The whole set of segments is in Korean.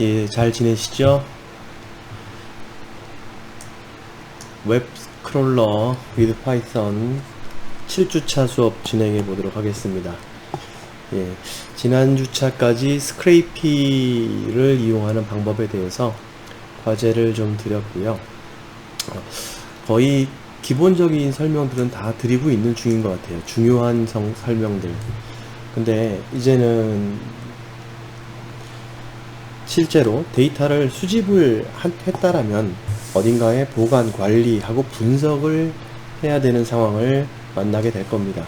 예, 잘 지내시죠? 웹 스크롤러 with 파이썬 7주차 수업 진행해 보도록 하겠습니다. 예, 지난 주차까지 스크레이피를 이용하는 방법에 대해서 과제를 좀 드렸고요. 거의 기본적인 설명들은 다 드리고 있는 중인 것 같아요. 중요한 설명들. 근데 이제는 실제로 데이터를 수집을 했다라면 어딘가에 보관, 관리하고 분석을 해야 되는 상황을 만나게 될 겁니다.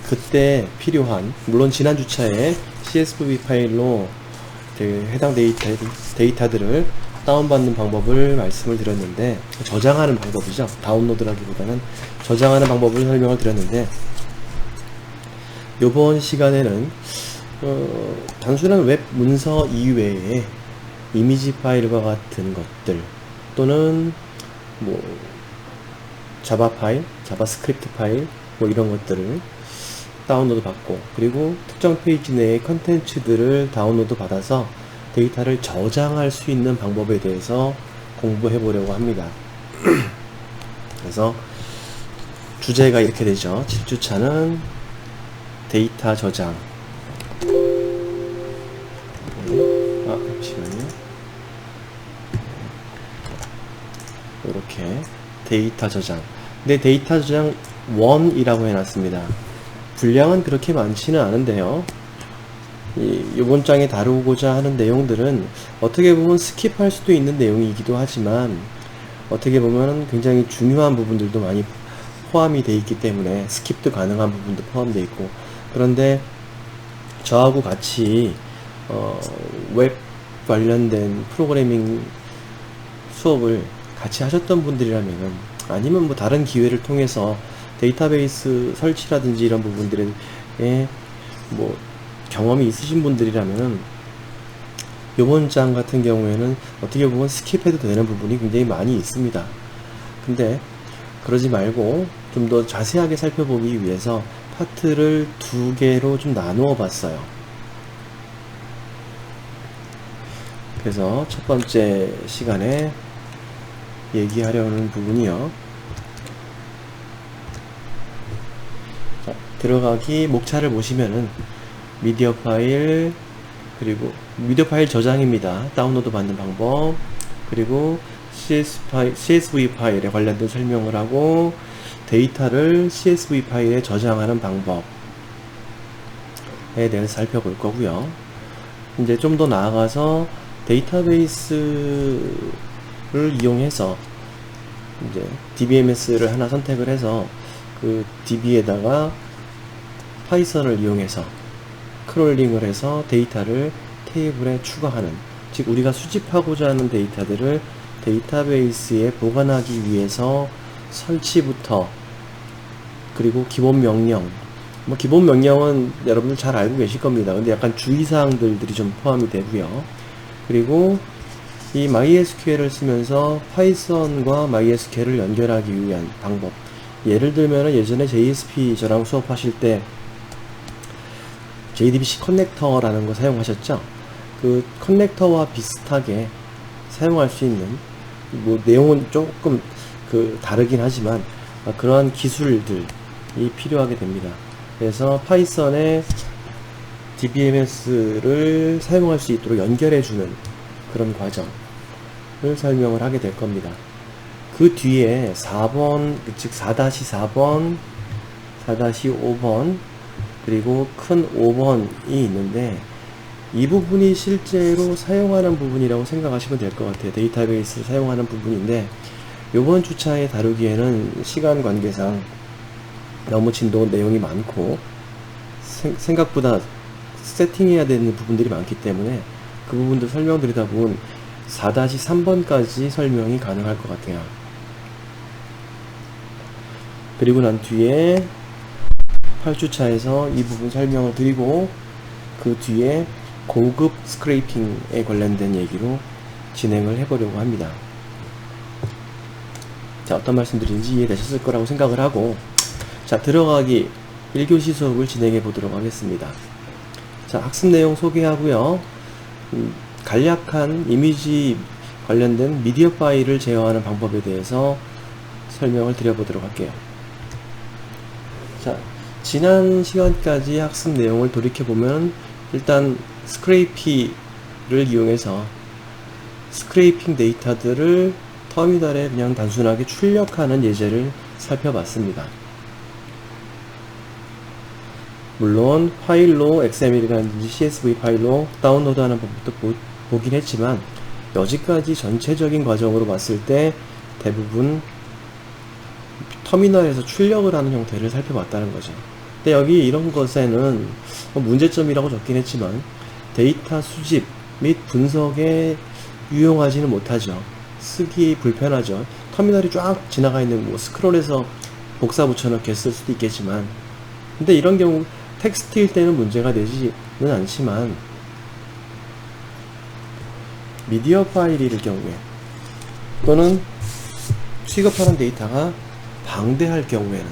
그때 필요한, 물론 지난 주차에 CSV 파일로 해당 데이터들을 다운받는 방법을 말씀을 드렸는데, 저장하는 방법이죠. 다운로드라기보다는 저장하는 방법을 설명을 드렸는데, 이번 시간에는 단순한 웹 문서 이외에 이미지 파일과 같은 것들 또는 뭐 자바 파일, 자바스크립트 파일 뭐 이런 것들을 다운로드 받고, 그리고 특정 페이지 내의 컨텐츠들을 다운로드 받아서 데이터를 저장할 수 있는 방법에 대해서 공부해 보려고 합니다. 그래서 주제가 이렇게 되죠. 7주차는 데이터 저장. 잠시만요. 이렇게 데이터 저장. 근데 데이터 저장 1이라고 해놨습니다. 분량은 그렇게 많지는 않은데요. 이번 장에 다루고자 하는 내용들은 어떻게 보면 스킵할 수도 있는 내용이기도 하지만, 어떻게 보면 굉장히 중요한 부분들도 많이 포함이 되어 있기 때문에 스킵도 가능한 부분도 포함되어 있고, 그런데 저하고 같이 웹 관련된 프로그래밍 수업을 같이 하셨던 분들이라면, 아니면 뭐 다른 기회를 통해서 데이터베이스 설치라든지 이런 부분들에 뭐 경험이 있으신 분들이라면, 요번 장 같은 경우에는 어떻게 보면 스킵해도 되는 부분이 굉장히 많이 있습니다. 근데 그러지 말고 좀 더 자세하게 살펴보기 위해서 파트를 두 개로 좀 나누어 봤어요. 그래서 첫 번째 시간에 얘기하려는 부분이요. 자, 들어가기 목차를 보시면은 미디어 파일, 그리고 미디어 파일 저장입니다. 다운로드 받는 방법, 그리고 CSV 파일에 관련된 설명을 하고, 데이터를 CSV 파일에 저장하는 방법에 대해서 살펴볼 거고요. 이제 좀 더 나아가서 데이터베이스를 이용해서 이제 DBMS를 하나 선택을 해서 그 DB에다가 파이썬을 이용해서 크롤링을 해서 데이터를 테이블에 추가하는, 즉 우리가 수집하고자 하는 데이터들을 데이터베이스에 보관하기 위해서 설치부터, 그리고 기본 명령, 뭐 기본 명령은 여러분들 잘 알고 계실 겁니다. 근데 약간 주의사항들이 좀 포함이 되고요. 그리고 이 MySQL을 쓰면서 파이썬과 MySQL을 연결하기 위한 방법. 예를 들면 예전에 JSP 저랑 수업하실 때 JDBC 커넥터라는 거 사용하셨죠? 그 커넥터와 비슷하게 사용할 수 있는, 뭐 내용은 조금 다르긴 하지만 그러한 기술들이 필요하게 됩니다. 그래서 파이썬에 DBMS를 사용할 수 있도록 연결해주는 그런 과정을 설명을 하게 될 겁니다. 그 뒤에 4번, 즉 4-4번, 4-5번, 그리고 큰 5번이 있는데, 이 부분이 실제로 사용하는 부분이라고 생각하시면 될 것 같아요. 데이터베이스를 사용하는 부분인데, 요번 주차에 다루기에는 시간 관계상 너무 내용이 많고 생각보다 세팅해야 되는 부분들이 많기 때문에 그 부분도 설명드리다 보면 4-3번까지 설명이 가능할 것 같아요. 그리고 난 뒤에 8주차에서 이 부분 설명을 드리고, 그 뒤에 고급 스크레이핑에 관련된 얘기로 진행을 해보려고 합니다. 자, 어떤 말씀드리는지 이해되셨을 거라고 생각을 하고, 자, 들어가기 1교시 수업을 진행해 보도록 하겠습니다. 자, 학습 내용 소개하고요. 간략한 이미지 관련된 미디어 파일을 제어하는 방법에 대해서 설명을 드려보도록 할게요. 자, 지난 시간까지 학습 내용을 돌이켜보면 일단 스크레이피를 이용해서 스크레이핑 데이터들을 터미널에 그냥 단순하게 출력하는 예제를 살펴봤습니다. 물론 파일로 XML이라든지 CSV 파일로 다운로드하는 법도 보긴 했지만 여지까지 전체적인 과정으로 봤을 때 대부분 터미널에서 출력을 하는 형태를 살펴봤다는 거죠. 근데 여기 이런 것에는 문제점이라고 적긴 했지만 데이터 수집 및 분석에 유용하지는 못하죠. 쓰기 불편하죠. 터미널이 쫙 지나가 있는 뭐 스크롤해서 복사 붙여넣기 했을 수도 있겠지만, 근데 이런 경우 텍스트일 때는 문제가 되지는 않지만 미디어 파일일 경우에 또는 취급하는 데이터가 방대할 경우에는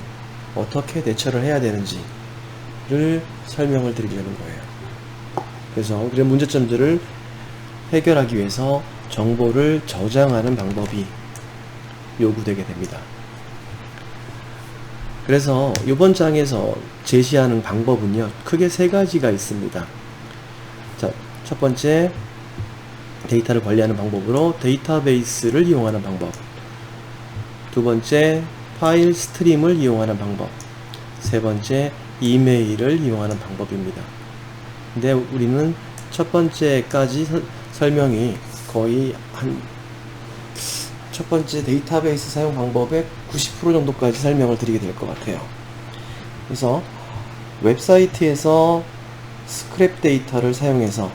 어떻게 대처를 해야 되는지를 설명을 드리려는 거예요. 그래서 그런 문제점들을 해결하기 위해서 정보를 저장하는 방법이 요구되게 됩니다. 그래서 이번 장에서 제시하는 방법은요, 크게 세 가지가 있습니다. 자, 첫 번째, 데이터를 관리하는 방법으로 데이터베이스를 이용하는 방법. 두 번째, 파일 스트림을 이용하는 방법. 세 번째, 이메일을 이용하는 방법입니다. 근데 우리는 첫 번째까지 설명이 거의 첫 번째 데이터베이스 사용 방법의 90% 정도까지 설명을 드리게 될 것 같아요. 그래서 웹사이트에서 스크랩 데이터를 사용해서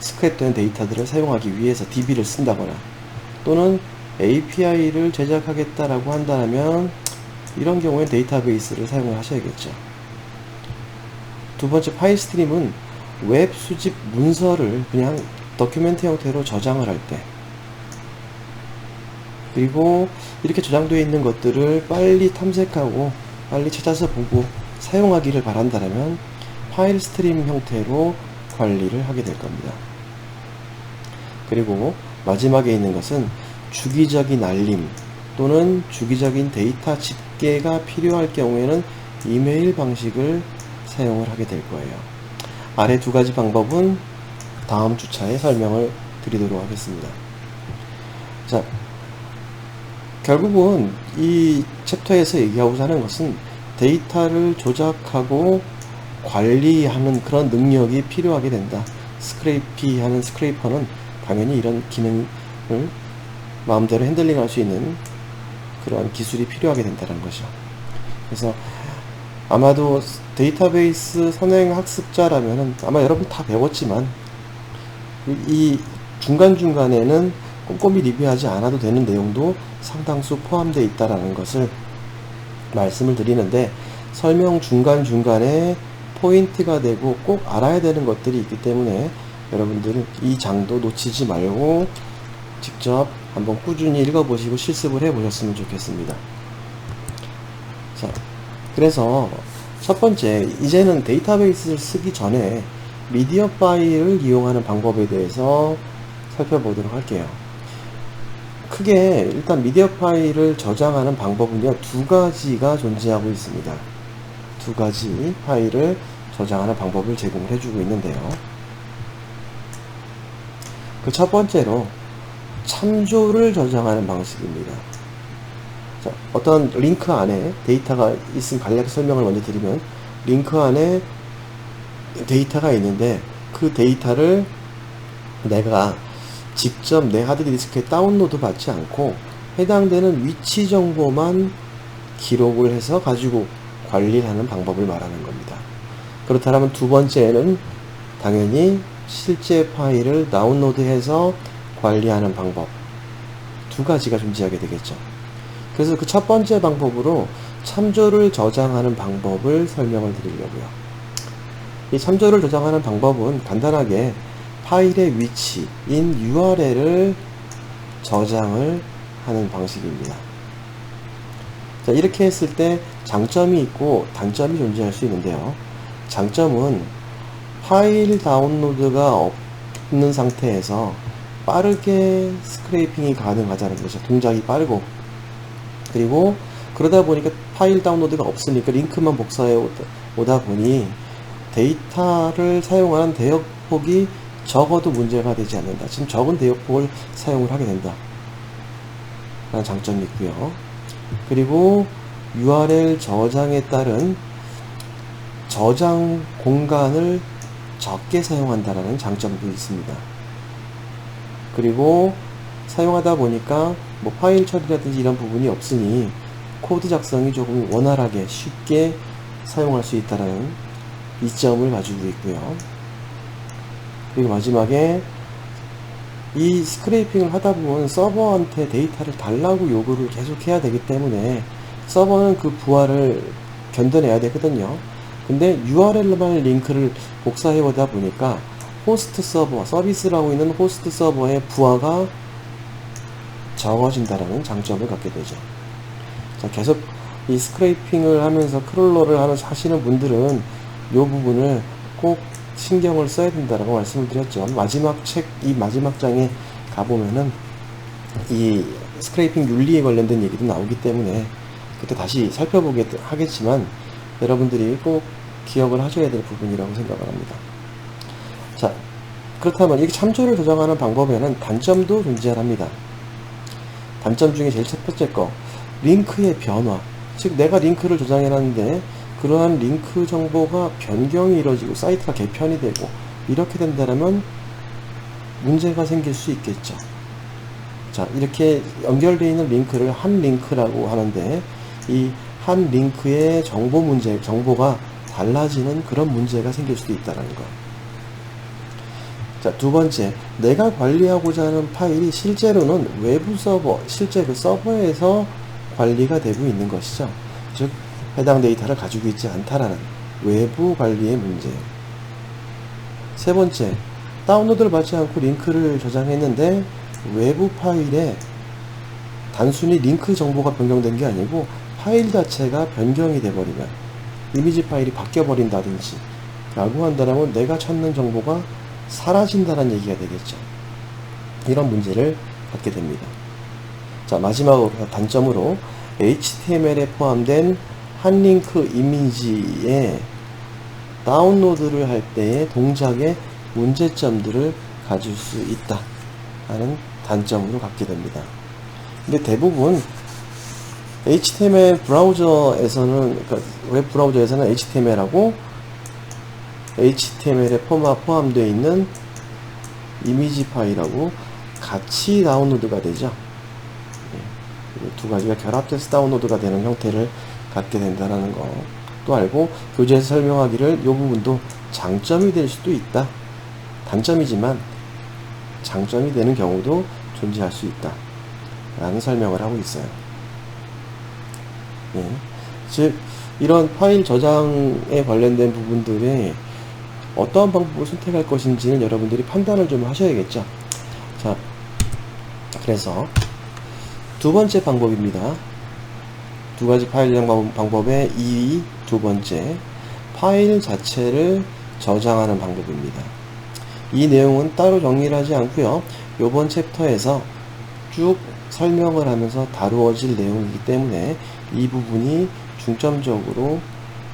스크랩된 데이터들을 사용하기 위해서 DB를 쓴다거나 또는 API를 제작하겠다라고 한다면 이런 경우에 데이터베이스를 사용을 하셔야겠죠. 두 번째, 파일 스트림은 웹 수집 문서를 그냥 더큐멘트 형태로 저장을 할 때, 그리고 이렇게 저장되어 있는 것들을 빨리 탐색하고 빨리 찾아서 보고 사용하기를 바란다면 파일 스트림 형태로 관리를 하게 될 겁니다. 그리고 마지막에 있는 것은 주기적인 알림 또는 주기적인 데이터 집계가 필요할 경우에는 이메일 방식을 사용을 하게 될 거예요. 아래 두 가지 방법은 다음 주차에 설명을 드리도록 하겠습니다. 자, 결국은 이 챕터에서 얘기하고자 하는 것은 데이터를 조작하고 관리하는 그런 능력이 필요하게 된다. 스크래피하는 스크레이퍼는 당연히 이런 기능을 마음대로 핸들링할 수 있는 그러한 기술이 필요하게 된다는 거죠. 그래서 아마도 데이터베이스 선행 학습자라면은 아마 여러분 다 배웠지만 이 중간중간에는 꼼꼼히 리뷰하지 않아도 되는 내용도 상당수 포함되어 있다는 것을 말씀을 드리는데, 설명 중간중간에 포인트가 되고 꼭 알아야 되는 것들이 있기 때문에 여러분들은 이 장도 놓치지 말고 직접 한번 꾸준히 읽어보시고 실습을 해보셨으면 좋겠습니다. 자, 그래서 첫 번째, 이제는 데이터베이스를 쓰기 전에 미디어 파일을 이용하는 방법에 대해서 살펴보도록 할게요. 크게 일단 미디어 파일을 저장하는 방법은요, 두 가지가 존재하고 있습니다. 두 가지 파일을 저장하는 방법을 제공을 해주고 있는데요. 그 첫 번째로 참조를 저장하는 방식입니다. 자, 어떤 링크 안에 데이터가 있으면 간략히 설명을 먼저 드리면, 링크 안에 데이터가 있는데 그 데이터를 내가 직접 내 하드디스크에 다운로드 받지 않고 해당되는 위치 정보만 기록을 해서 가지고 관리를 하는 방법을 말하는 겁니다. 그렇다면 두 번째는 당연히 실제 파일을 다운로드해서 관리하는 방법, 두 가지가 존재하게 되겠죠. 그래서 그 첫 번째 방법으로 참조를 저장하는 방법을 설명을 드리려고요. 이 참조를 저장하는 방법은 간단하게 파일의 위치인 URL을 저장을 하는 방식입니다. 자, 이렇게 했을 때 장점이 있고 단점이 존재할 수 있는데요. 장점은 파일 다운로드가 없는 있는 상태에서 빠르게 스크래핑이 가능하다는 거죠. 동작이 빠르고, 그리고 그러다 보니까 파일 다운로드가 없으니까 링크만 복사해 오다 보니 데이터를 사용하는 대역폭이 적어도 문제가 되지 않는다. 지금 적은 대역폭을 사용을 하게 된다 라는 장점이 있고요. 그리고 URL 저장에 따른 저장 공간을 적게 사용한다라는 장점도 있습니다. 그리고 사용하다 보니까 뭐 파일 처리라든지 이런 부분이 없으니 코드 작성이 조금 원활하게 쉽게 사용할 수 있다는 이점을 가지고 있고요. 그리고 마지막에 이 스크래핑을 하다 보면 서버한테 데이터를 달라고 요구를 계속 해야 되기 때문에 서버는 그 부하를 견뎌내야 되거든요. 근데 URL만 링크를 복사해 오다 보니까 호스트 서버, 서비스라고 있는 호스트 서버의 부하가 적어진다라는 장점을 갖게 되죠. 자, 계속 이 스크래핑을 하면서 크롤러를 하시는 분들은 이 부분을 꼭 신경을 써야 된다라고 말씀을 드렸죠. 이 마지막 장에 가보면은 이 스크래핑 윤리에 관련된 얘기도 나오기 때문에 그때 다시 살펴보게 하겠지만 여러분들이 꼭 기억을 하셔야 될 부분이라고 생각을 합니다. 자, 그렇다면 이렇게 참조를 조정하는 방법에는 단점도 존재합니다. 단점 중에 제일 첫 번째 거, 링크의 변화. 즉 내가 링크를 저장해놨는데 그러한 링크 정보가 변경이 이루어지고 사이트가 개편이 되고 이렇게 된다면 문제가 생길 수 있겠죠. 자, 이렇게 연결되어 있는 링크를 한 링크라고 하는데 이 한 링크의 정보가 달라지는 그런 문제가 생길 수도 있다는 거. 자, 두 번째, 내가 관리하고자 하는 파일이 실제로는 외부 서버, 실제 그 서버에서 관리가 되고 있는 것이죠. 즉 해당 데이터를 가지고 있지 않다라는 외부 관리의 문제. 세 번째, 다운로드를 받지 않고 링크를 저장했는데 외부 파일에 단순히 링크 정보가 변경된 게 아니고 파일 자체가 변경이 돼버리면 이미지 파일이 바뀌어 버린다든지 라고 한다면 내가 찾는 정보가 사라진다는 얘기가 되겠죠. 이런 문제를 갖게 됩니다. 자, 마지막으로 단점으로 HTML에 포함된 한 링크 이미지에 다운로드를 할 때의 동작의 문제점들을 가질 수 있다 하는 단점으로 갖게 됩니다. 근데 대부분 HTML 브라우저에서는, 그러니까 웹 브라우저에서는 HTML하고 HTML에 포함되어 있는 이미지 파일하고 같이 다운로드가 되죠. 두 가지가 결합돼서 다운로드가 되는 형태를 갖게 된다는 것도 알고, 교재에서 설명하기를 이 부분도 장점이 될 수도 있다. 단점이지만 장점이 되는 경우도 존재할 수 있다 라는 설명을 하고 있어요. 예. 즉 이런 파일 저장에 관련된 부분들에 어떠한 방법을 선택할 것인지는 여러분들이 판단을 좀 하셔야겠죠. 자, 그래서 두 번째 방법입니다. 두 가지 파일 저장 방법의 두 번째, 파일 자체를 저장하는 방법입니다. 이 내용은 따로 정리를 하지 않고요, 이번 챕터에서 쭉 설명을 하면서 다루어질 내용이기 때문에 이 부분이 중점적으로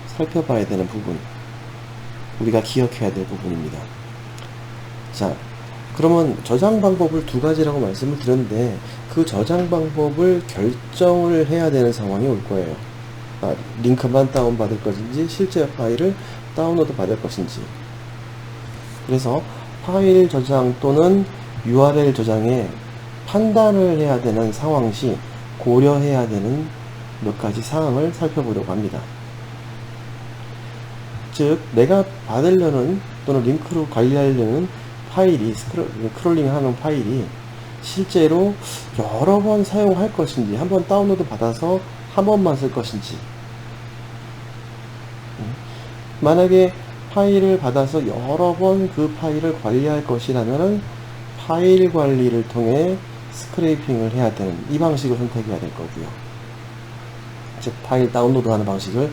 살펴봐야 되는 부분, 우리가 기억해야 될 부분입니다. 자, 그러면 저장 방법을 두 가지라고 말씀을 드렸는데 그 저장 방법을 결정을 해야 되는 상황이 올 거예요. 링크만 다운받을 것인지 실제 파일을 다운로드 받을 것인지. 그래서 파일 저장 또는 URL 저장에 판단을 해야 되는 상황 시 고려해야 되는 몇 가지 사항을 살펴보려고 합니다. 즉 내가 받으려는 또는 링크로 관리하려는 파일이, 스크롤링 하는 파일이 실제로 여러 번 사용할 것인지, 한번 다운로드 받아서 한 번만 쓸 것인지. 만약에 파일을 받아서 여러 번 그 파일을 관리할 것이라면 파일 관리를 통해 스크래핑을 해야 되는 이 방식을 선택해야 될 거고요. 즉 파일 다운로드 하는 방식을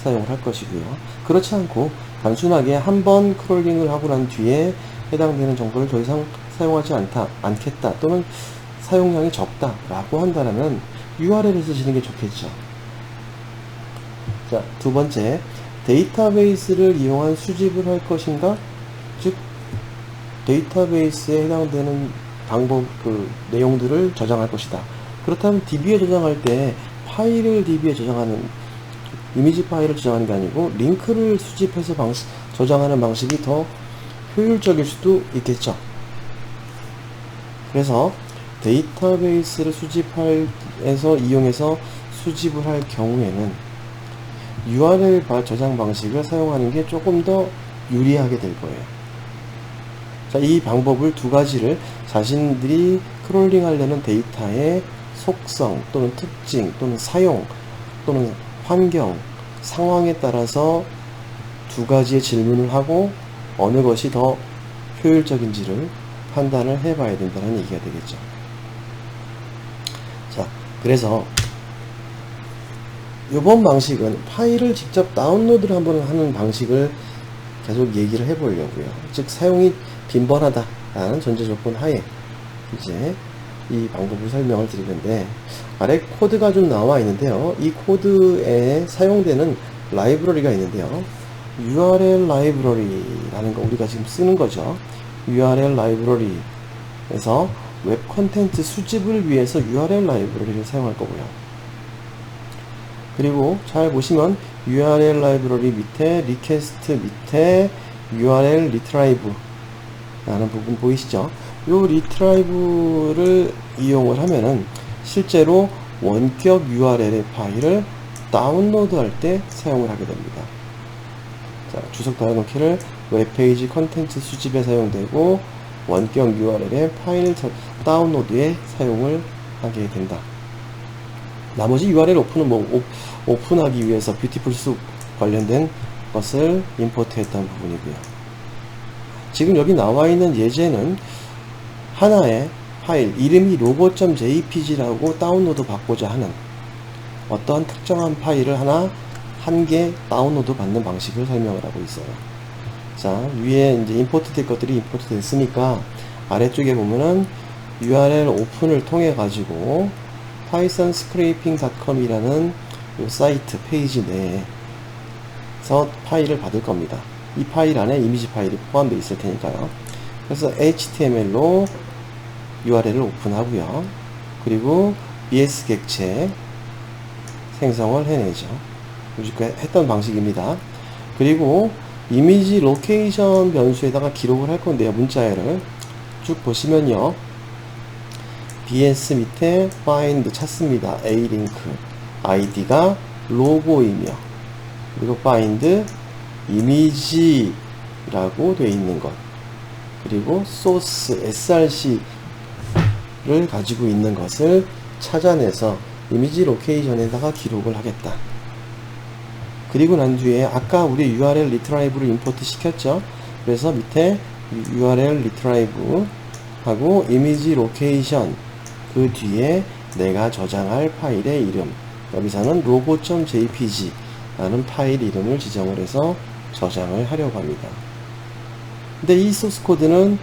사용을 할 것이고요. 그렇지 않고 단순하게 한 번 크롤링을 하고 난 뒤에 해당되는 정보를 더 이상 사용하지 않겠다 또는 사용량이 적다 라고 한다면 URL을 쓰시는 게 좋겠죠. 자, 두 번째, 데이터베이스를 이용한 수집을 할 것인가? 즉 데이터베이스에 해당되는 방법, 내용들을 저장할 것이다. 그렇다면 DB에 저장할 때 파일을 DB에 저장하는, 이미지 파일을 저장하는 게 아니고 링크를 수집해서 저장하는 방식이 더 효율적일 수도 있겠죠. 그래서 데이터베이스를 이용해서 수집을 할 경우에는 URL 저장 방식을 사용하는 게 조금 더 유리하게 될 거예요. 자, 이 방법을 두 가지를 자신들이 크롤링 하려는 데이터의 속성 또는 특징 또는 사용 또는 환경, 상황에 따라서 두 가지의 질문을 하고 어느 것이 더 효율적인지를 판단을 해봐야 된다는 얘기가 되겠죠. 자, 그래서 이번 방식은 파일을 직접 다운로드를 한번 하는 방식을 계속 얘기를 해보려고요. 즉 사용이 빈번하다라는 전제 조건 하에 이제 이 방법을 설명을 드리는데, 아래 코드가 좀 나와 있는데요. 이 코드에 사용되는 라이브러리가 있는데요. URL 라이브러리라는 거 우리가 지금 쓰는 거죠. URL 라이브러리에서 웹 콘텐츠 수집을 위해서 URL 라이브러리를 사용할 거고요. 그리고 잘 보시면 URL 라이브러리 밑에 리퀘스트 밑에 URL 리트라이브 라는 부분 보이시죠? 요 리트라이브를 이용을 하면은 실제로 원격 URL의 파일을 다운로드 할 때 사용을 하게 됩니다. 자, 주석 달아놓기를 웹페이지 컨텐츠 수집에 사용되고 원격 URL의 파일 다운로드에 사용을 하게 된다. 나머지 URL 오픈은 오픈하기 위해서 뷰티풀 숲 관련된 것을 임포트 했던 부분이고요. 지금 여기 나와 있는 예제는 하나의 파일, 이름이 logo.jpg라고 다운로드 받고자 하는 어떠한 특정한 파일을 한 개 다운로드 받는 방식을 설명을 하고 있어요. 자, 위에 이제 임포트 될 것들이 임포트 됐으니까 아래쪽에 보면은 URL 오픈을 통해 가지고 pythonscraping.com 이라는 이 사이트 페이지 내에서 파일을 받을 겁니다. 이 파일 안에 이미지 파일이 포함되어 있을 테니까요. 그래서 HTML로 URL을 오픈하고요. 그리고 BS 객체 생성을 해내죠. 우리가 했던 방식입니다. 그리고 이미지 로케이션 변수에다가 기록을 할 건데요. 문자열을 쭉 보시면요. BS 밑에 find 찾습니다. A링크 id가 로고이며, 그리고 find 이미지라고 되어 있는 것, 그리고 source src를 가지고 있는 것을 찾아내서 이미지 로케이션에다가 기록을 하겠다. 그리고 난 뒤에 아까 우리 URL 리트라이브를 임포트 시켰죠. 그래서 밑에 URL 리트라이브 하고 이미지 로케이션, 그 뒤에 내가 저장할 파일의 이름, 여기서는 logo.jpg 라는 파일 이름을 지정을 해서 저장을 하려고 합니다. 근데 이 소스 코드는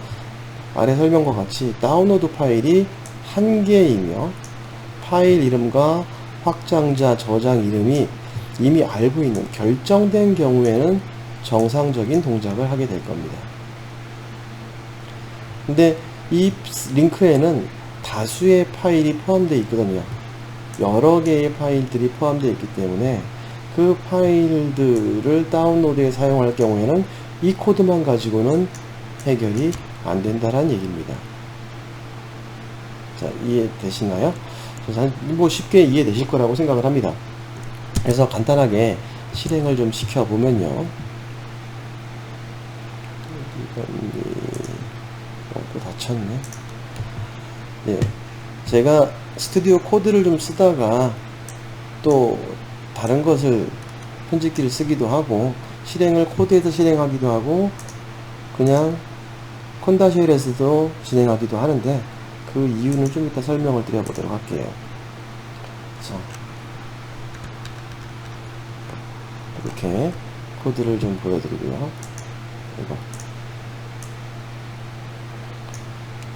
아래 설명과 같이 다운로드 파일이 한 개이며 파일 이름과 확장자 저장 이름이 이미 알고 있는, 결정된 경우에는 정상적인 동작을 하게 될 겁니다. 근데 이 링크에는 다수의 파일이 포함되어 있거든요. 여러 개의 파일들이 포함되어 있기 때문에 그 파일들을 다운로드에 사용할 경우에는 이 코드만 가지고는 해결이 안 된다라는 얘기입니다. 자, 이해되시나요? 뭐 쉽게 이해되실 거라고 생각을 합니다. 그래서 간단하게 실행을 좀 시켜보면요. 또 닫혔네. 네. 제가 스튜디오 코드를 좀 쓰다가 또 다른 것을 편집기를 쓰기도 하고 실행을 코드에서 실행하기도 하고 그냥 콘다쉘에서도 진행하기도 하는데 그 이유는 좀 이따 설명을 드려보도록 할게요. 자, 이렇게 코드를 좀 보여드리고요. 이거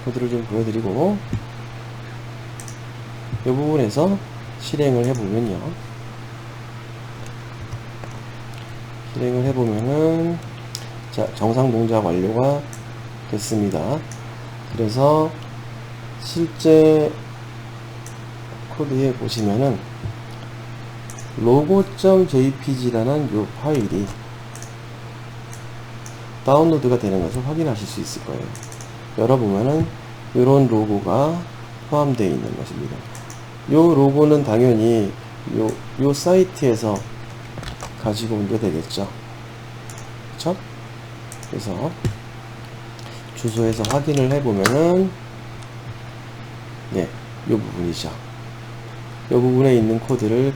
코드를 좀 보여드리고 이 부분에서 실행을 해보면요. 실행을 해보면은 자, 정상 동작 완료가 됐습니다. 그래서 실제 코드에 보시면은 logo.jpg라는 요 파일이 다운로드가 되는 것을 확인하실 수 있을 거예요. 열어보면은 이런 로고가 포함되어 있는 것입니다. 요 로고는 당연히 요 사이트에서 가지고 온 게 되겠죠. 그쵸? 그래서 주소에서 확인을 해보면은 네, 요 부분이죠. 요 부분에 있는 코드를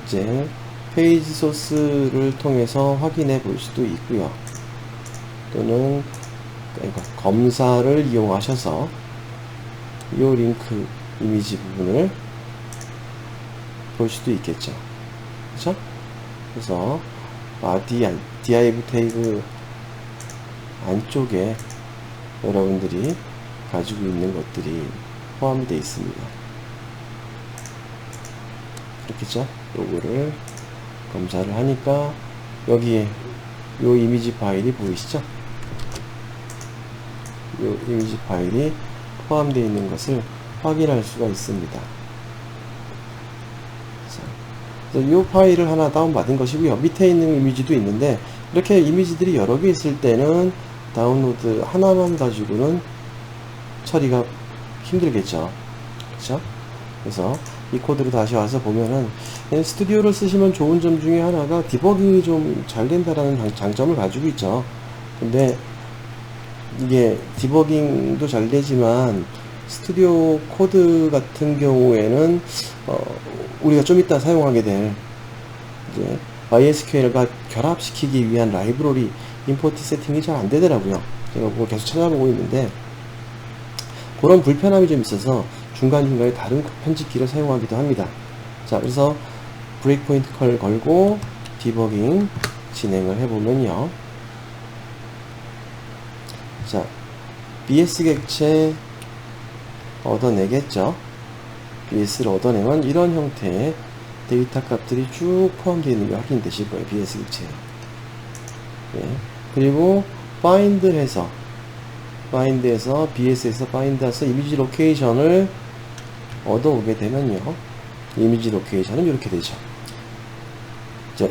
이제 페이지 소스를 통해서 확인해 볼 수도 있고요. 또는 검사를 이용하셔서 요 링크 이미지 부분을 볼 수도 있겠죠. 그쵸? 그래서 div 태그 안쪽에 여러분들이 가지고 있는 것들이 포함이 되어 있습니다. 그렇겠죠? 요거를 검사를 하니까 여기에 요 이미지 파일이 보이시죠? 요 이미지 파일이 포함되어 있는 것을 확인할 수가 있습니다. 이 파일을 하나 다운받은 것이고요. 밑에 있는 이미지도 있는데 이렇게 이미지들이 여러 개 있을 때는 다운로드 하나만 가지고는 처리가 힘들겠죠. 그렇죠? 그래서 이 코드를 다시 와서 보면은 스튜디오를 쓰시면 좋은 점 중에 하나가 디버깅이 좀 잘 된다라는 장점을 가지고 있죠. 근데 이게 디버깅도 잘 되지만 스튜디오 코드 같은 경우에는 우리가 좀 이따 사용하게 될 이제 MySQL과 결합시키기 위한 라이브러리 임포트 세팅이 잘 안 되더라고요. 제가 그거 계속 찾아보고 있는데 그런 불편함이 좀 있어서 중간중간에 다른 편집기를 사용하기도 합니다. 자, 그래서 브레이크포인트 컬 걸고 디버깅 진행을 해보면요. 자, BS 객체 얻어내겠죠. BS를 얻어내면 이런 형태의 데이터 값들이 쭉 포함되어 있는 게 확인되실 거예요. BS 객체에. 네. 그리고 find에서 BS에서 find에서 이미지 로케이션을 얻어오게 되면요. 이미지 로케이션은 이렇게 되죠. 이제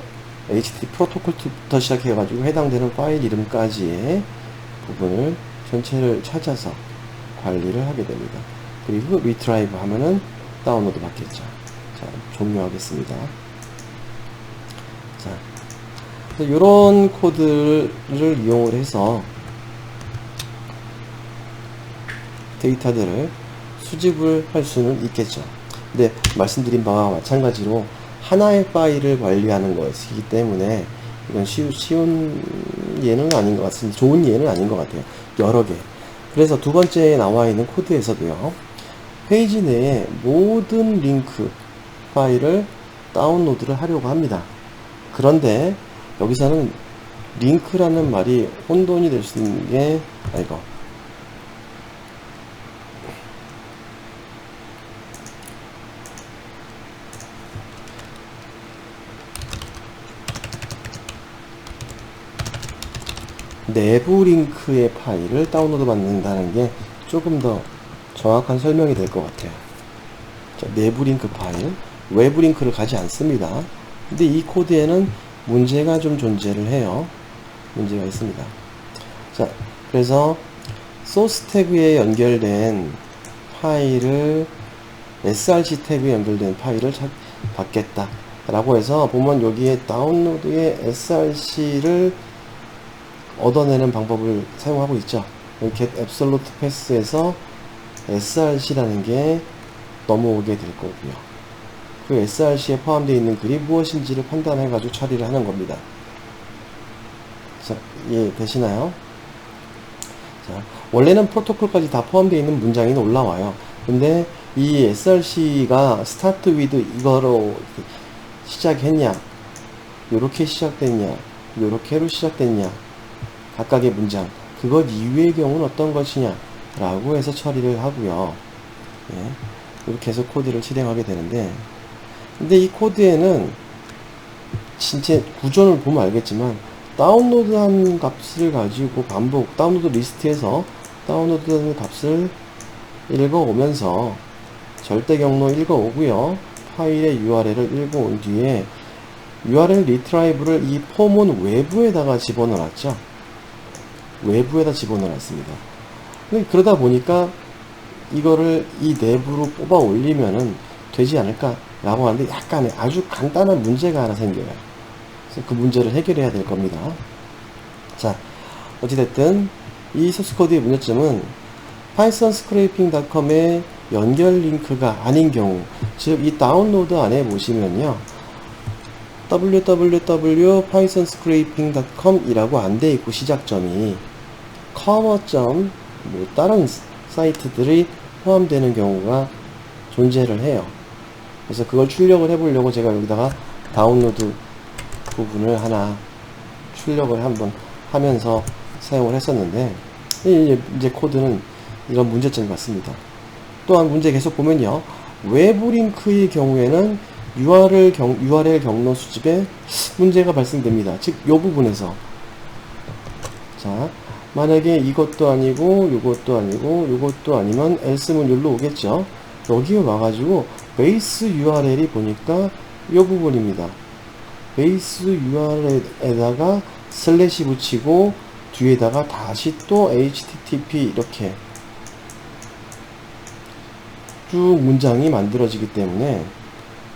HTTP 프로토콜부터 시작해가지고 해당되는 파일 이름까지의 부분을 전체를 찾아서 관리를 하게 됩니다. 그리고 리트라이브 하면은 다운로드 받겠죠. 자, 종료하겠습니다. 자, 이런 코드를 이용을 해서 데이터들을 수집을 할 수는 있겠죠. 근데 말씀드린 바와 마찬가지로 하나의 파일을 관리하는 것이기 때문에 이건 쉬운 예는 아닌 것 같습니다. 좋은 예는 아닌 것 같아요. 여러 개. 그래서 두 번째에 나와 있는 코드에서도요. 페이지 내에 모든 링크 파일을 다운로드를 하려고 합니다. 그런데 여기서는 링크라는 말이 혼돈이 될 수 있는 게 내부 링크의 파일을 다운로드 받는다는 게 조금 더 정확한 설명이 될 것 같아요. 자, 내부 링크 파일, 외부 링크를 가지 않습니다. 근데 이 코드에는 문제가 좀 존재를 해요. 문제가 있습니다. 자, 그래서 소스 태그에 연결된 파일을 src 태그에 연결된 파일을 받겠다 라고 해서 보면 여기에 다운로드의 src를 얻어내는 방법을 사용하고 있죠. get absolute pass에서 src라는 게 넘어오게 될 거고요. 그 src에 포함되어 있는 글이 무엇인지를 판단해 가지고 처리를 하는 겁니다. 자, 이해되시나요? 자, 원래는 프로토콜까지 다 포함되어 있는 문장이 올라와요. 근데 이 src가 start with 이거로 시작했냐, 요렇게 시작됐냐, 요렇게로 시작됐냐, 각각의 문장, 그것 이후의 경우는 어떤 것이냐, 라고 해서 처리를 하고요. 예, 이렇게 해서 코드를 실행하게 되는데, 근데 이 코드에는 진짜 구조를 보면 알겠지만 다운로드한 값을 가지고 반복 다운로드 리스트에서 다운로드한 값을 읽어오면서 절대 경로 읽어오고요. 파일의 URL을 읽어온 뒤에 URL 리트라이브를 이 폼은 외부에다가 집어넣었죠. 외부에다 집어넣었습니다. 근데 그러다 보니까 이거를 이 내부로 뽑아 올리면은 되지 않을까 라고 하는데 약간의 아주 간단한 문제가 하나 생겨요. 그래서 그 문제를 해결해야 될 겁니다. 자, 어찌됐든 이 소스코드의 문제점은 pythonscraping.com의 연결 링크가 아닌 경우, 즉 이 다운로드 안에 보시면요, www.pythonscraping.com 이라고 안 돼 있고 시작점이 커머.뭐 다른 사이트들이 포함되는 경우가 존재를 해요. 그래서 그걸 출력을 해보려고 제가 여기다가 다운로드 부분을 하나 출력을 한번 하면서 사용을 했었는데, 이제 코드는 이런 문제점이 같습니다. 또한 문제 계속 보면요, 외부 링크의 경우에는 URL 경로 수집에 문제가 발생됩니다. 즉, 이 부분에서, 자, 만약에 이것도 아니고 이것도 아니고 이것도 아니면 else 문율로 오겠죠. 여기에 와가지고 베이스 URL이 보니까 이 부분입니다. 베이스 URL에다가 슬래시 붙이고 뒤에다가 다시 또 http 이렇게 쭉 문장이 만들어지기 때문에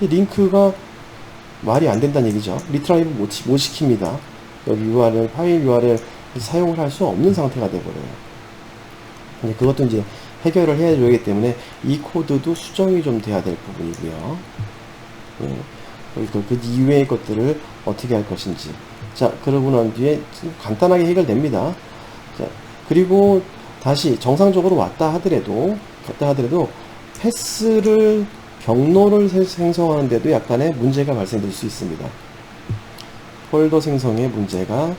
이 링크가 말이 안 된다는 얘기죠. 리트라이브 못 시킵니다. 여기 URL, 파일 URL 사용을 할 수 없는 상태가 되어버려요. 그것도 이제 해결을 해야 되기 때문에 이 코드도 수정이 좀 돼야 될 부분이고요. 예, 그 이외의 것들을 어떻게 할 것인지. 자, 그러고 난 뒤에 간단하게 해결됩니다. 자, 그리고 다시 정상적으로 왔다 하더라도 패스를 경로를 생성하는데도 약간의 문제가 발생될 수 있습니다. 폴더 생성에 문제가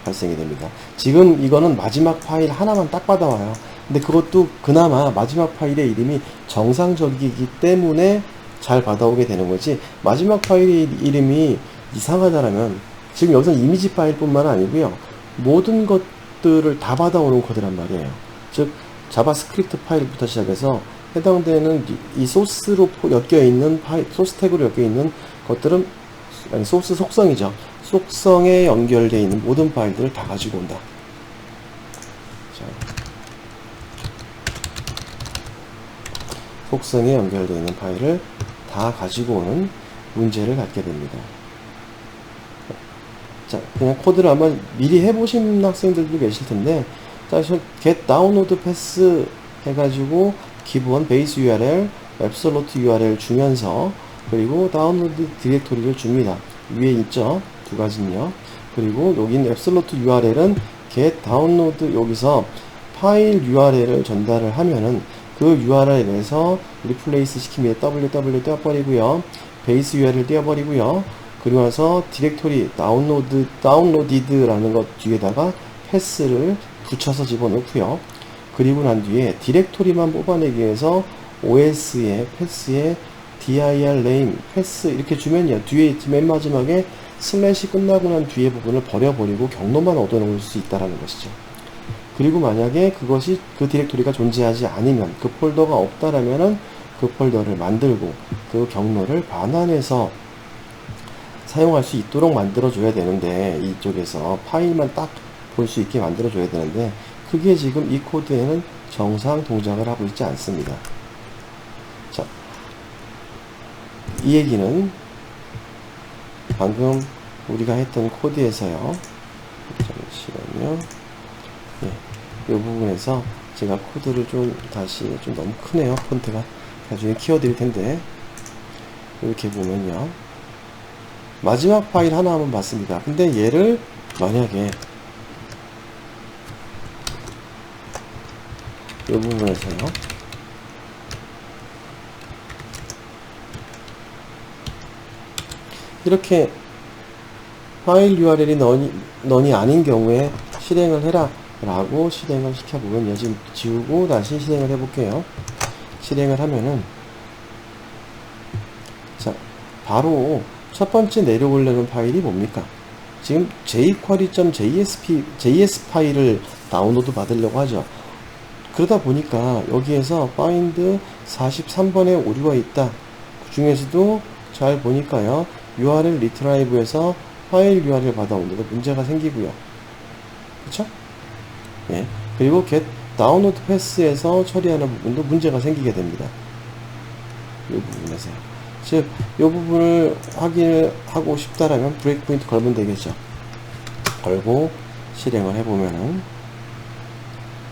발생이 됩니다. 지금 이거는 마지막 파일 하나만 딱 받아와요. 근데 그것도 그나마 마지막 파일의 이름이 정상적이기 때문에 잘 받아오게 되는 거지, 마지막 파일의 이름이 이상하다라면, 지금 여기서 이미지 파일 뿐만 아니고요, 모든 것들을 다 받아오는 코드란 말이에요. 즉 자바스크립트 파일부터 시작해서 해당되는 이 소스로 엮여있는 파일, 소스 태그로 엮여있는 것들은, 아니 소스 속성이죠. 속성에 연결되어 있는 모든 파일들을 다 가지고 온다. 자, 속성에 연결되어 있는 파일을 다 가지고 오는 문제를 갖게 됩니다. 자, 그냥 코드를 아마 미리 해보신 학생들도 계실 텐데, 자, get download pass 해가지고 기본 베이스 URL, 앱솔루트 URL 주면서, 그리고 다운로드 디렉토리를 줍니다. 위에 있죠? 두 가지는요. 그리고 여기는 앱솔루트 URL은 get download, 여기서 파일 URL을 전달을 하면은 그 URL에서 리플레이스 시킵니다. www 떼어버리고요. 베이스 URL 떼어버리고요. 그리고 나서 디렉토리 다운로디드라는 것 뒤에다가 패스를 붙여서 집어넣고요. 그리고 난 뒤에 디렉토리만 뽑아내기 위해서 OS에 패스에 dir name 패스 이렇게 주면요, 뒤에 맨 마지막에 슬래시 끝나고 난 뒤에 부분을 버려버리고 경로만 얻어놓을 수 있다라는 것이죠. 그리고 만약에 그것이 그 디렉토리가 존재하지 않으면, 그 폴더가 없다라면은 그 폴더를 만들고 그 경로를 반환해서 사용할 수 있도록 만들어줘야 되는데, 이쪽에서 파일만 딱 볼 수 있게 만들어줘야 되는데, 그게 지금 이 코드에는 정상 동작을 하고 있지 않습니다. 자, 이 얘기는 방금 우리가 했던 코드에서요. 잠시만요. 예, 이 부분에서 제가 코드를 좀 다시 좀 너무 크네요. 폰트가. 나중에 키워드릴 텐데, 이렇게 보면요, 마지막 파일 하나 한번 봤습니다. 근데 얘를 만약에 이 부분에서요, 이렇게 파일 URL이 넌이 아닌 경우에 실행을 해라 라고 실행을 시켜보면요. 지금 지우고 다시 실행을 해볼게요. 실행을 하면은, 자, 바로 첫 번째 내려오려는 파일이 뭡니까? 지금 jQuery.js 파일을 다운로드 받으려고 하죠. 그러다 보니까 여기에서 find 43번에 오류가 있다. 그 중에서도 잘 보니까요. URL retrieve에서 파일 URL 받아오는데도 문제가 생기고요. 그쵸? 예. 그리고 get download pass에서 처리하는 부분도 문제가 생기게 됩니다. 이 부분에서요. 즉, 이 부분을 확인하고 싶다라면 브레이크 포인트 걸면 되겠죠. 걸고 실행을 해보면은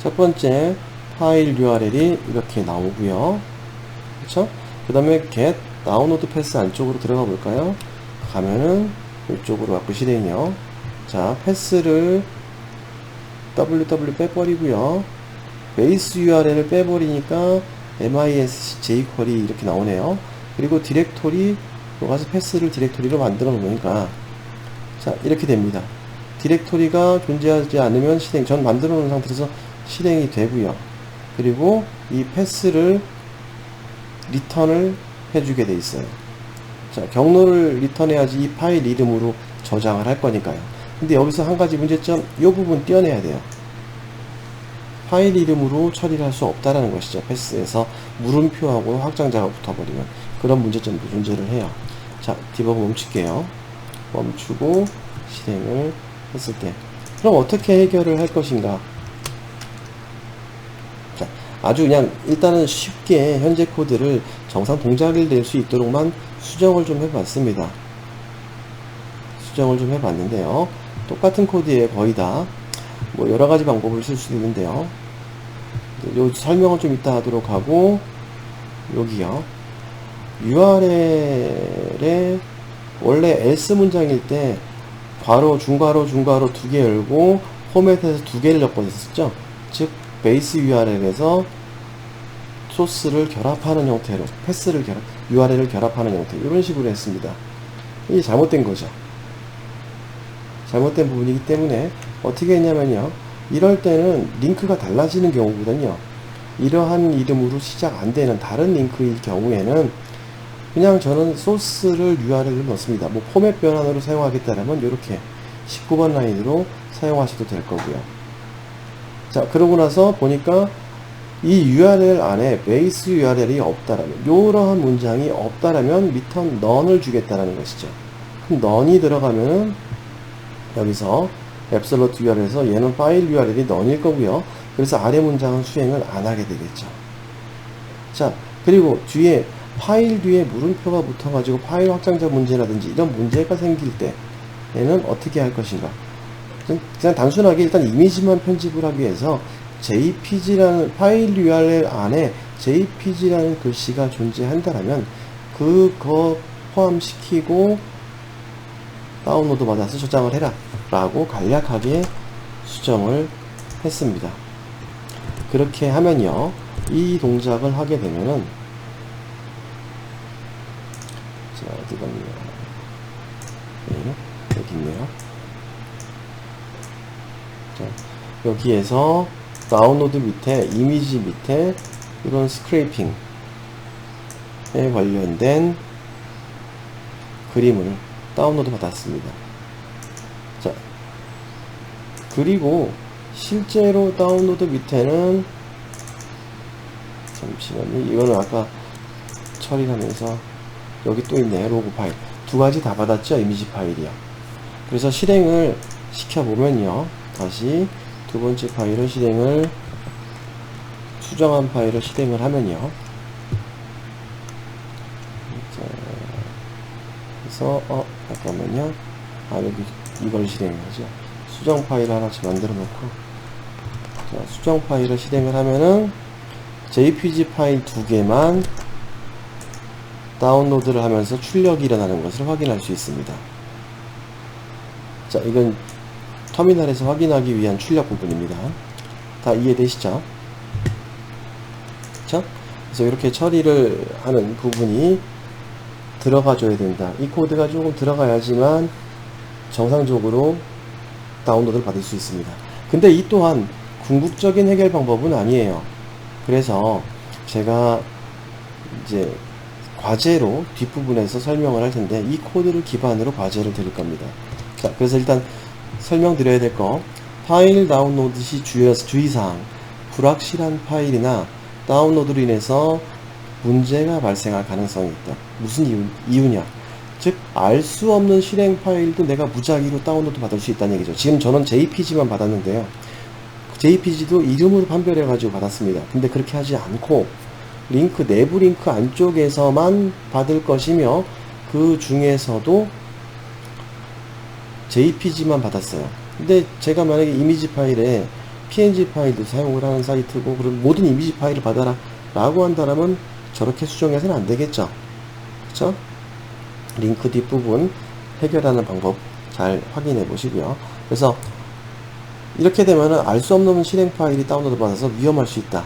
첫 번째 파일 URL이 이렇게 나오고요. 그쵸? 그 다음에 get download pass 안쪽으로 들어가 볼까요? 가면은 이쪽으로 갖고 실행이요. 자, 패스를 ww 빼버리고요. 베이스 URL을 빼버리니까 MISC jQuery 이렇게 나오네요. 그리고 디렉토리, 여기서 패스를 디렉토리로 만들어 놓으니까, 자, 이렇게 됩니다. 디렉토리가 존재하지 않으면 실행, 전 만들어 놓은 상태에서 실행이 되고요. 그리고 이 패스를 리턴을 해주게 돼 있어요. 자, 경로를 리턴해야지 이 파일 이름으로 저장을 할 거니까요. 근데 여기서 한 가지 문제점, 이 부분 떼어내야 돼요. 파일 이름으로 처리를 할 수 없다라는 것이죠. 패스에서 물음표하고 확장자가 붙어버리면 그런 문제점도 존재를 해요. 자, 디버그 멈출게요. 멈추고 실행을 했을 때 그럼 어떻게 해결을 할 것인가? 자, 아주 그냥 일단은 쉽게 현재 코드를 정상 동작을 낼 수 있도록만 수정을 좀 해봤습니다. 수정을 좀 해봤는데요. 똑같은 코드에 거의 다 뭐 여러가지 방법을 쓸 수 있는데요. 요 설명을 좀 이따 하도록 하고, 여기요. URL에 원래 else 문장일 때 괄호, 중괄호, 중괄호 두 개 열고 포맷에서 두 개를 엮었었죠. 즉 베이스 URL에서 소스를 결합하는 형태로 패스를 URL을 결합하는 형태, 이런 식으로 했습니다. 이게 잘못된 거죠. 잘못된 부분이기 때문에 어떻게 했냐면요, 이럴 때는 링크가 달라지는 경우거든요. 이러한 이름으로 시작 안 되는 다른 링크일 경우에는 그냥 저는 소스를 URL을 넣습니다. 뭐 포맷 변환으로 사용하겠다면 이렇게 19번 라인으로 사용하셔도 될 거고요. 자, 그러고 나서 보니까 이 URL 안에 베이스 URL이 없다라면, 이러한 문장이 없다라면 return none을 주겠다라는 것이죠. 그럼 none이 들어가면은 여기서 absolute URL에서 얘는 파일 URL이 none일 거고요. 그래서 아래 문장은 수행을 안 하게 되겠죠. 자, 그리고 뒤에 파일 뒤에 물음표가 붙어가지고 파일 확장자 문제라든지 이런 문제가 생길 때 얘는 어떻게 할 것인가? 그냥 단순하게 일단 이미지만 편집을 하기 위해서 JPG라는 파일 URL 안에 JPG라는 글씨가 존재한다라면 그거 포함시키고 다운로드 받아서 저장을 해라 라고 간략하게 수정을 했습니다. 그렇게 하면요, 이 동작을 하게 되면은, 자, 어디 갔네요. 네, 여기 있네요. 자, 여기에서 다운로드 밑에, 이미지 밑에 이런 스크래핑에 관련된 그림을 다운로드 받았습니다. 자, 그리고 실제로 다운로드 밑에는, 잠시만요, 이거는 아까 처리를 하면서 여기 또 있네요. 로그 파일 두 가지 다 받았죠. 이미지 파일이요. 그래서 실행을 시켜보면요, 다시 두 번째 파일을 수정한 파일을 실행을 하면요, 그래서 잠깐만요, 여기 이걸 실행하죠. 수정 파일을 하나씩 만들어 놓고, 자, 수정 파일을 실행을 하면은 JPG 파일 두 개만 다운로드를 하면서 출력이 일어나는 것을 확인할 수 있습니다. 자, 이건 터미널에서 확인하기 위한 출력 부분입니다. 다 이해되시죠? 그쵸? 그래서 이렇게 처리를 하는 부분이 들어가 줘야 된다. 이 코드가 조금 들어가야지만 정상적으로 다운로드를 받을 수 있습니다. 근데 이 또한 궁극적인 해결 방법은 아니에요. 그래서 제가 이제 과제로 뒷부분에서 설명을 할 텐데 이 코드를 기반으로 과제를 드릴 겁니다. 자, 그래서 일단 설명드려야 될 거, 파일 다운로드 시 주의사항, 불확실한 파일이나 다운로드로 인해서 문제가 발생할 가능성이 있다. 무슨 이유냐? 즉, 알 수 없는 실행 파일도 내가 무작위로 다운로드 받을 수 있다는 얘기죠. 지금 저는 JPG만 받았는데요. JPG도 이름으로 판별해가지고 받았습니다. 근데 그렇게 하지 않고 링크, 내부 링크 안쪽에서만 받을 것이며 그 중에서도 JPG만 받았어요. 근데 제가 만약에 이미지 파일에 PNG 파일도 사용을 하는 사이트고 그럼 모든 이미지 파일을 받아라 라고 한다면 저렇게 수정해서는 안 되겠죠. 그쵸? 링크 뒷부분 해결하는 방법 잘 확인해 보시고요. 그래서 이렇게 되면은 알 수 없는 실행 파일이 다운로드 받아서 위험할 수 있다.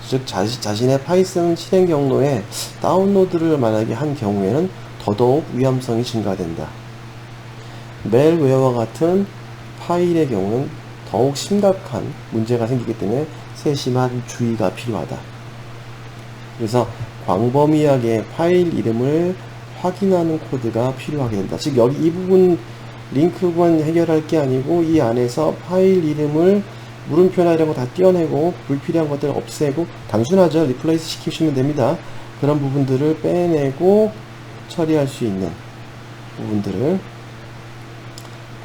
즉 자신의 파이썬 실행 경로에 다운로드를 만약에 한 경우에는 더더욱 위험성이 증가된다. 멜웨어와 같은 파일의 경우는 더욱 심각한 문제가 생기기 때문에 세심한 주의가 필요하다. 그래서 광범위하게 파일 이름을 확인하는 코드가 필요하게 된다. 즉 여기 이 부분 링크만 해결할 게 아니고 이 안에서 파일 이름을 물음표나 이런 거 다 떼어내고 불필요한 것들을 없애고, 단순하죠. 리플레이스 시키시면 됩니다. 그런 부분들을 빼내고 처리할 수 있는 부분들을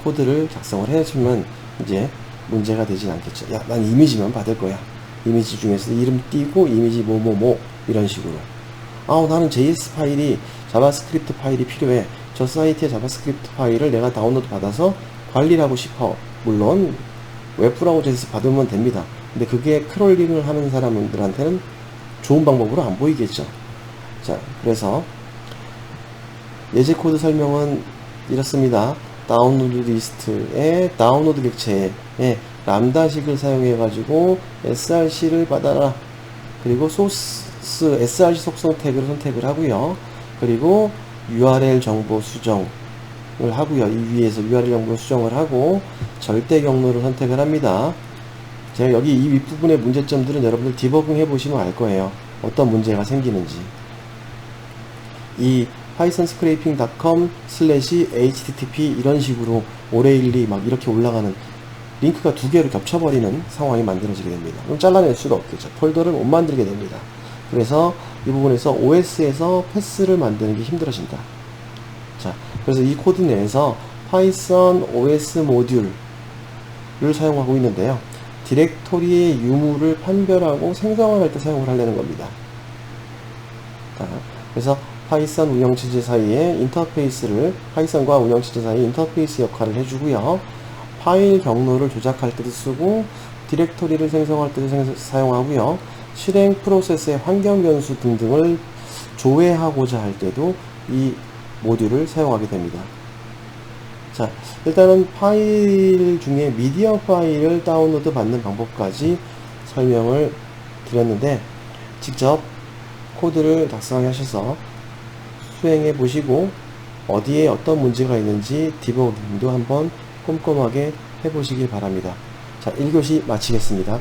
코드를 작성을 해주면 이제 문제가 되진 않겠죠. 야, 난 이미지만 받을 거야. 이미지 중에서 이름 띄고 이미지 뭐뭐뭐 이런 식으로. 나는 JS 파일이, 자바스크립트 파일이 필요해. 저 사이트의 자바스크립트 파일을 내가 다운로드 받아서 관리를 하고 싶어. 물론 웹브라우저에서 받으면 됩니다. 근데 그게 크롤링을 하는 사람들한테는 좋은 방법으로 안 보이겠죠. 자, 그래서 예제 코드 설명은 이렇습니다. 다운로드 리스트에 다운로드 객체에 람다식을 사용해 가지고 src를 받아라. 그리고 소스 src 속성 태그를 선택을 하고요. 그리고 URL 정보 수정을 하고요. 이 위에서 URL 정보 수정을 하고 절대 경로를 선택을 합니다. 제가 여기 이 윗부분의 문제점들은 여러분들 디버깅 해보시면 알 거예요. 어떤 문제가 생기는지. 이 pythonscraping.com/http 이런 식으로 오레일리 막 이렇게 올라가는 링크가 두 개로 겹쳐버리는 상황이 만들어지게 됩니다. 그럼 잘라낼 수가 없겠죠. 폴더를 못 만들게 됩니다. 그래서 이 부분에서 OS에서 패스를 만드는 게 힘들어진다. 자, 그래서 이 코드 내에서 Python OS 모듈을 사용하고 있는데요. 디렉토리의 유무를 판별하고 생성할 때 사용을 하려는 겁니다. 그래서 파이썬 운영체제 사이에 인터페이스를, 파이썬과 운영체제 사이에 인터페이스 역할을 해주고요. 파일 경로를 조작할 때도 쓰고, 디렉토리를 생성할 때도 사용하고요. 실행 프로세스의 환경 변수 등등을 조회하고자 할 때도 이 모듈을 사용하게 됩니다. 자, 일단은 파일 중에 미디어 파일을 다운로드 받는 방법까지 설명을 드렸는데, 직접 코드를 작성하셔서 수행해 보시고 어디에 어떤 문제가 있는지 디버깅도 한번 꼼꼼하게 해 보시길 바랍니다. 자, 1교시 마치겠습니다.